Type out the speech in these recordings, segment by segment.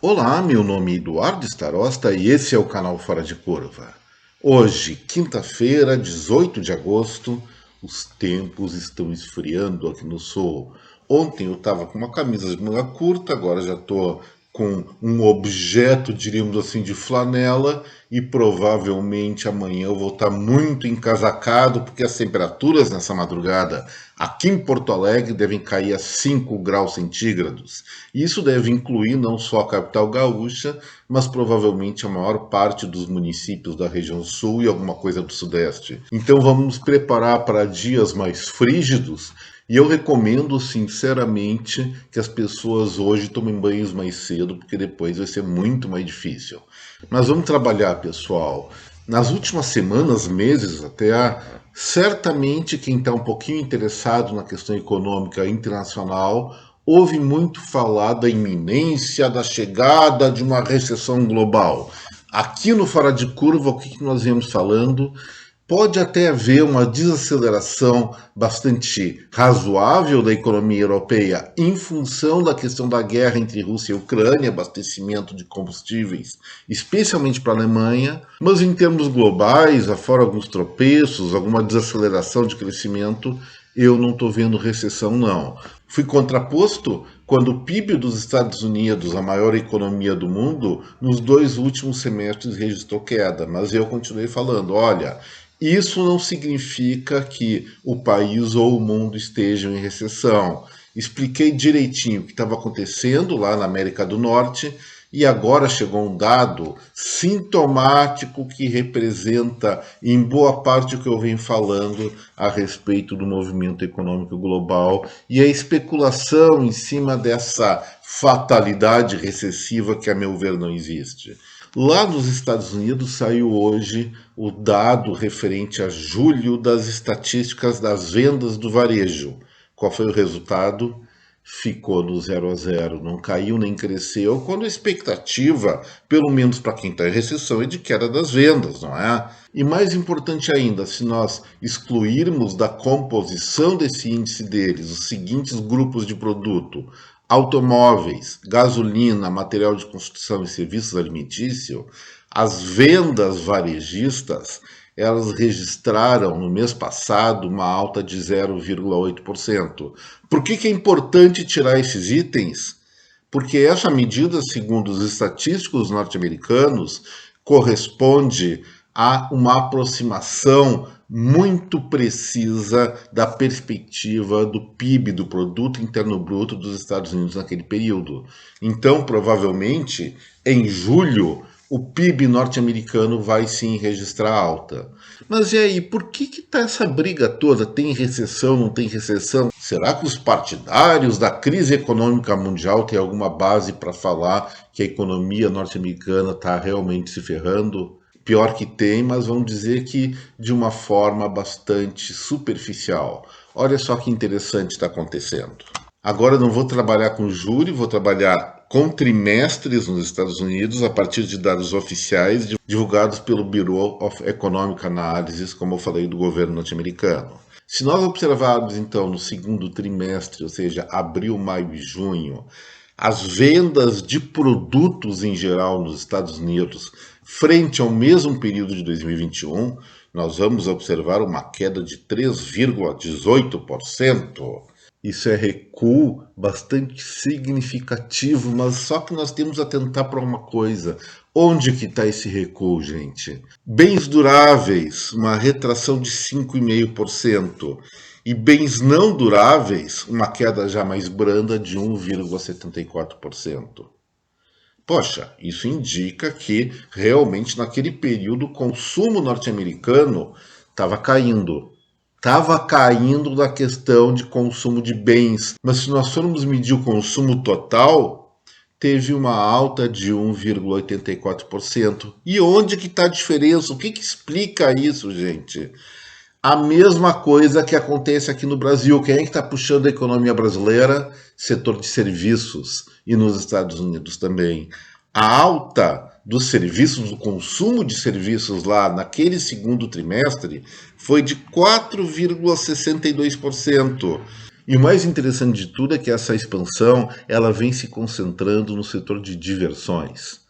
Olá, meu nome é Eduardo Starosta e esse é o canal Fora de Curva. Hoje, quinta-feira, 18 de agosto, os tempos estão esfriando aqui no sul. Ontem eu estava com uma camisa de manga curta, agora já estou com um objeto, diríamos assim, de flanela e provavelmente amanhã eu vou estar muito encasacado porque as temperaturas nessa madrugada aqui em Porto Alegre devem cair a 5 graus centígrados. Isso deve incluir não só a capital gaúcha, mas provavelmente a maior parte dos municípios da região sul e alguma coisa do sudeste. Então vamos nos preparar para dias mais frígidos e eu recomendo sinceramente que as pessoas hoje tomem banhos mais cedo, porque depois vai ser muito mais difícil. Mas vamos trabalhar, pessoal. Nas últimas semanas, meses até, certamente quem está um pouquinho interessado na questão econômica internacional ouve muito falar da iminência da chegada de uma recessão global. Aqui no Fora de Curva, o que nós viemos falando? Pode até haver uma desaceleração bastante razoável da economia europeia em função da questão da guerra entre Rússia e Ucrânia, abastecimento de combustíveis, especialmente para a Alemanha, mas em termos globais, afora alguns tropeços, alguma desaceleração de crescimento, eu não estou vendo recessão, não. Fui contraposto quando o PIB dos Estados Unidos, a maior economia do mundo, nos 2 últimos semestres registrou queda, mas eu continuei falando, olha, isso não significa que o país ou o mundo estejam em recessão. Expliquei direitinho o que estava acontecendo lá na América do Norte e agora chegou um dado sintomático que representa, em boa parte, o que eu venho falando a respeito do movimento econômico global e a especulação em cima dessa fatalidade recessiva que, a meu ver, não existe. Lá nos Estados Unidos saiu hoje o dado referente a julho das estatísticas das vendas do varejo. Qual foi o resultado? Ficou no 0 a 0, não caiu nem cresceu, quando a expectativa, pelo menos para quem está em recessão, é de queda das vendas, não é? E mais importante ainda, se nós excluirmos da composição desse índice deles os seguintes grupos de produto: automóveis, gasolina, material de construção e serviços alimentícios, as vendas varejistas, elas registraram no mês passado uma alta de 0,8%. Por que é importante tirar esses itens? Porque essa medida, segundo os estatísticos norte-americanos, corresponde a uma aproximação muito precisa da perspectiva do PIB, do Produto Interno Bruto dos Estados Unidos naquele período. Então, provavelmente, em julho, o PIB norte-americano vai sim registrar alta. Mas e aí, por que está essa briga toda? Tem recessão, não tem recessão? Será que os partidários da crise econômica mundial têm alguma base para falar que a economia norte-americana está realmente se ferrando? Pior que tem, mas vamos dizer que de uma forma bastante superficial. Olha só que interessante está acontecendo. Agora não vou trabalhar com júri, vou trabalhar com trimestres nos Estados Unidos a partir de dados oficiais divulgados pelo Bureau of Economic Analysis, como eu falei, do governo norte-americano. Se nós observarmos então no segundo trimestre, ou seja, abril, maio e junho, as vendas de produtos em geral nos Estados Unidos frente ao mesmo período de 2021, nós vamos observar uma queda de 3,18%. Isso é recuo bastante significativo, mas só que nós temos a atentar para uma coisa. Onde que está esse recuo, gente? Bens duráveis, uma retração de 5,5%. E bens não duráveis, uma queda já mais branda de 1,74%. Poxa, isso indica que realmente naquele período o consumo norte-americano estava caindo. Estava caindo na questão de consumo de bens. Mas se nós formos medir o consumo total, teve uma alta de 1,84%. E onde que está a diferença? O que explica isso, gente? A mesma coisa que acontece aqui no Brasil. Quem é que está puxando a economia brasileira? Setor de serviços. E nos Estados Unidos também. A alta dos serviços, do consumo de serviços lá naquele segundo trimestre foi de 4,62%. E o mais interessante de tudo é que essa expansão ela vem se concentrando no setor de diversões.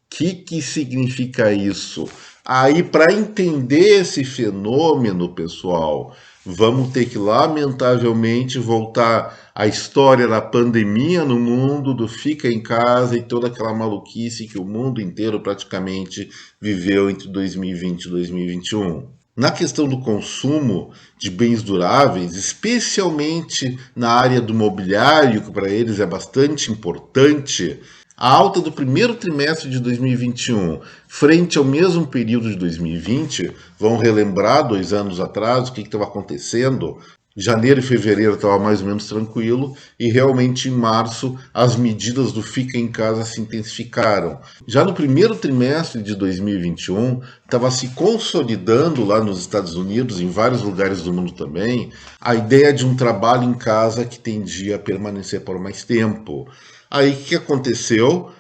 O que significa isso? Aí, para entender esse fenômeno, pessoal, vamos ter que, lamentavelmente, voltar à história da pandemia no mundo, do fica em casa e toda aquela maluquice que o mundo inteiro praticamente viveu entre 2020 e 2021. Na questão do consumo de bens duráveis, especialmente na área do mobiliário, que para eles é bastante importante, a alta do primeiro trimestre de 2021, frente ao mesmo período de 2020, vão relembrar 2 anos atrás o que estava acontecendo. Janeiro e fevereiro estava mais ou menos tranquilo e realmente em março as medidas do fica em casa se intensificaram. Já no primeiro trimestre de 2021 estava se consolidando lá nos Estados Unidos, em vários lugares do mundo também, a ideia de um trabalho em casa que tendia a permanecer por mais tempo. Aí o que aconteceu?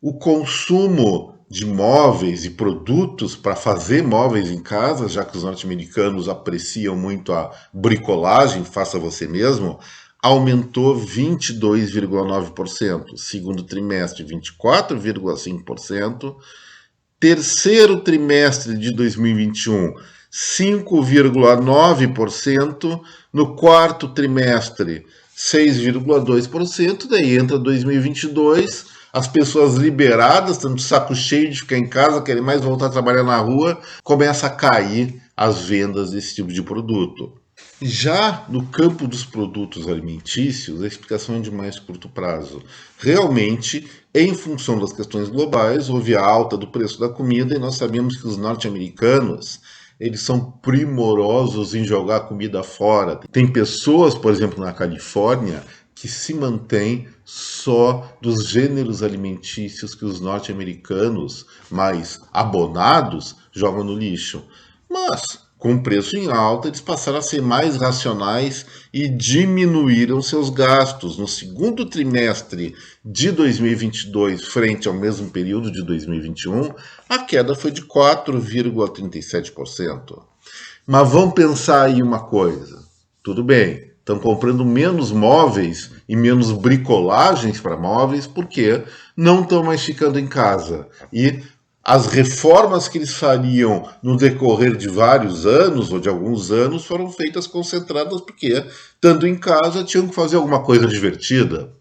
O consumo de móveis e produtos para fazer móveis em casa, já que os norte-americanos apreciam muito a bricolagem, faça você mesmo, aumentou 22,9%, segundo trimestre 24,5%, terceiro trimestre de 2021 5,9%, no quarto trimestre 6,2%, daí entra 2022, as pessoas liberadas, estão de saco cheio de ficar em casa, querem mais voltar a trabalhar na rua, começa a cair as vendas desse tipo de produto. Já no campo dos produtos alimentícios, a explicação é de mais curto prazo. Realmente, em função das questões globais, houve a alta do preço da comida e nós sabemos que os norte-americanos eles são primorosos em jogar comida fora. Tem pessoas, por exemplo, na Califórnia, que se mantêm só dos gêneros alimentícios que os norte-americanos mais abonados jogam no lixo. Mas, com o preço em alta, eles passaram a ser mais racionais e diminuíram seus gastos. No segundo trimestre de 2022, frente ao mesmo período de 2021, a queda foi de 4,37%. Mas vamos pensar aí uma coisa. Tudo bem, estão comprando menos móveis e menos bricolagens para móveis porque não estão mais ficando em casa. E as reformas que eles fariam no decorrer de vários anos ou de alguns anos foram feitas concentradas porque, estando em casa, tinham que fazer alguma coisa divertida.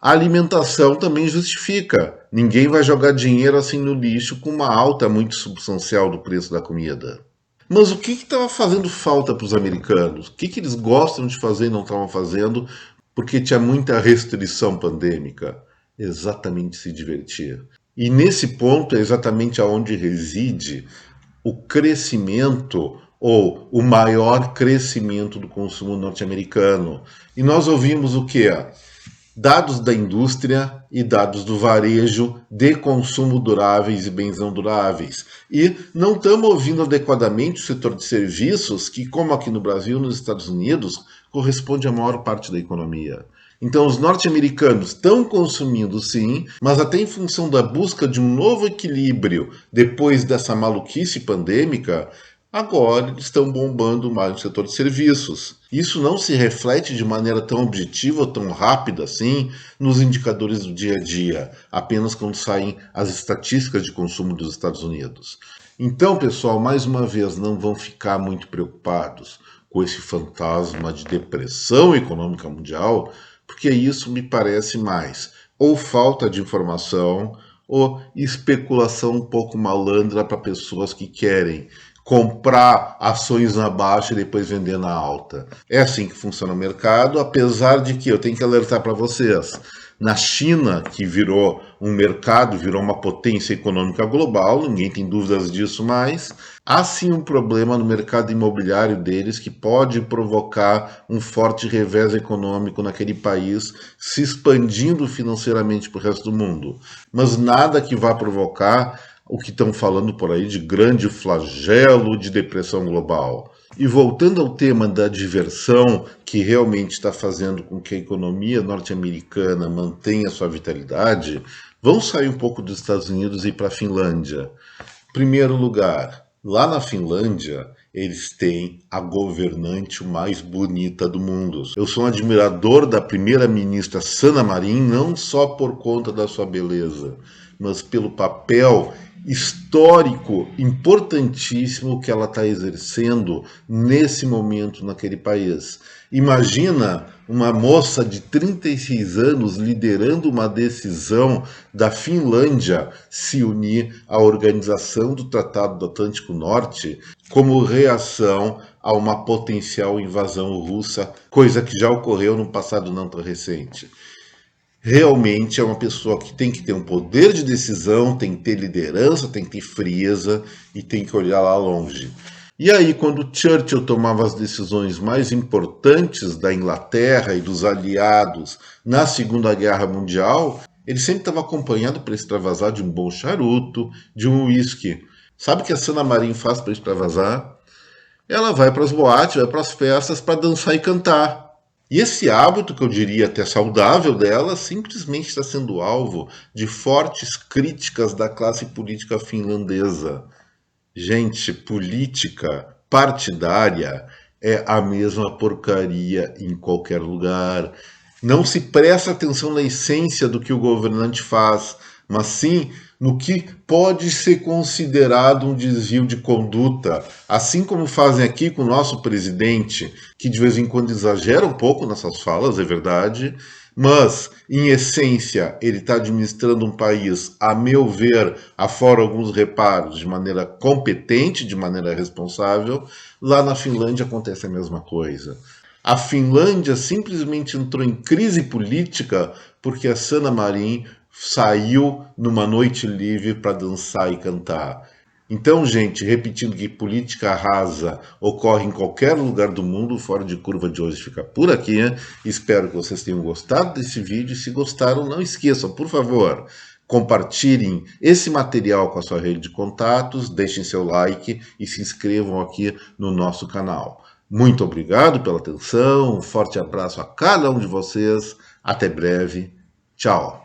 A alimentação também justifica. Ninguém vai jogar dinheiro assim no lixo com uma alta muito substancial do preço da comida. Mas o que estava fazendo falta para os americanos? O que eles gostam de fazer e não estavam fazendo porque tinha muita restrição pandêmica? Exatamente se divertir. E nesse ponto é exatamente aonde reside o crescimento ou o maior crescimento do consumo norte-americano. E nós ouvimos o quê? Dados da indústria e dados do varejo de consumo duráveis e bens não duráveis. E não estamos ouvindo adequadamente o setor de serviços, que, como aqui no Brasil, nos Estados Unidos, corresponde à maior parte da economia. Então, os norte-americanos estão consumindo sim, mas até em função da busca de um novo equilíbrio depois dessa maluquice pandêmica, agora eles estão bombando mais no setor de serviços. Isso não se reflete de maneira tão objetiva, tão rápida assim, nos indicadores do dia a dia, apenas quando saem as estatísticas de consumo dos Estados Unidos. Então, pessoal, mais uma vez, não vão ficar muito preocupados com esse fantasma de depressão econômica mundial, porque isso me parece mais ou falta de informação ou especulação um pouco malandra para pessoas que querem comprar ações na baixa e depois vender na alta. É assim que funciona o mercado, apesar de que eu tenho que alertar para vocês. Na China, que virou um mercado, virou uma potência econômica global, ninguém tem dúvidas disso mais, há sim um problema no mercado imobiliário deles que pode provocar um forte revés econômico naquele país, se expandindo financeiramente para o resto do mundo. Mas nada que vá provocar o que estão falando por aí de grande flagelo de depressão global. E voltando ao tema da diversão, que realmente está fazendo com que a economia norte-americana mantenha sua vitalidade, vamos sair um pouco dos Estados Unidos e ir para a Finlândia. Primeiro lugar, lá na Finlândia, eles têm a governante mais bonita do mundo. Eu sou um admirador da primeira-ministra Sanna Marin, não só por conta da sua beleza, mas pelo papel histórico importantíssimo que ela está exercendo nesse momento naquele país. Imagina uma moça de 36 anos liderando uma decisão da Finlândia se unir à Organização do Tratado do Atlântico Norte como reação a uma potencial invasão russa, coisa que já ocorreu no passado não tão recente. Realmente é uma pessoa que tem que ter um poder de decisão, tem que ter liderança, tem que ter frieza e tem que olhar lá longe. E aí, quando Churchill tomava as decisões mais importantes da Inglaterra e dos aliados na Segunda Guerra Mundial, ele sempre estava acompanhado para extravasar de um bom charuto, de um uísque. Sabe o que a Sanna Marin faz para extravasar? Ela vai para as boates, vai para as festas para dançar e cantar. E esse hábito, que eu diria até saudável dela, simplesmente está sendo alvo de fortes críticas da classe política finlandesa. Gente, política partidária é a mesma porcaria em qualquer lugar. Não se presta atenção na essência do que o governante faz, mas sim no que pode ser considerado um desvio de conduta, assim como fazem aqui com o nosso presidente, que de vez em quando exagera um pouco nessas falas, é verdade, mas, em essência, ele está administrando um país, a meu ver, afora alguns reparos, de maneira competente, de maneira responsável. Lá na Finlândia acontece a mesma coisa. A Finlândia simplesmente entrou em crise política porque a Sanna Marin saiu numa noite livre para dançar e cantar. Então, gente, repetindo que política rasa ocorre em qualquer lugar do mundo, Fora de Curva de hoje fica por aqui. Né? Espero que vocês tenham gostado desse vídeo. E se gostaram, não esqueçam, por favor, compartilhem esse material com a sua rede de contatos, deixem seu like e se inscrevam aqui no nosso canal. Muito obrigado pela atenção, um forte abraço a cada um de vocês, até breve, tchau!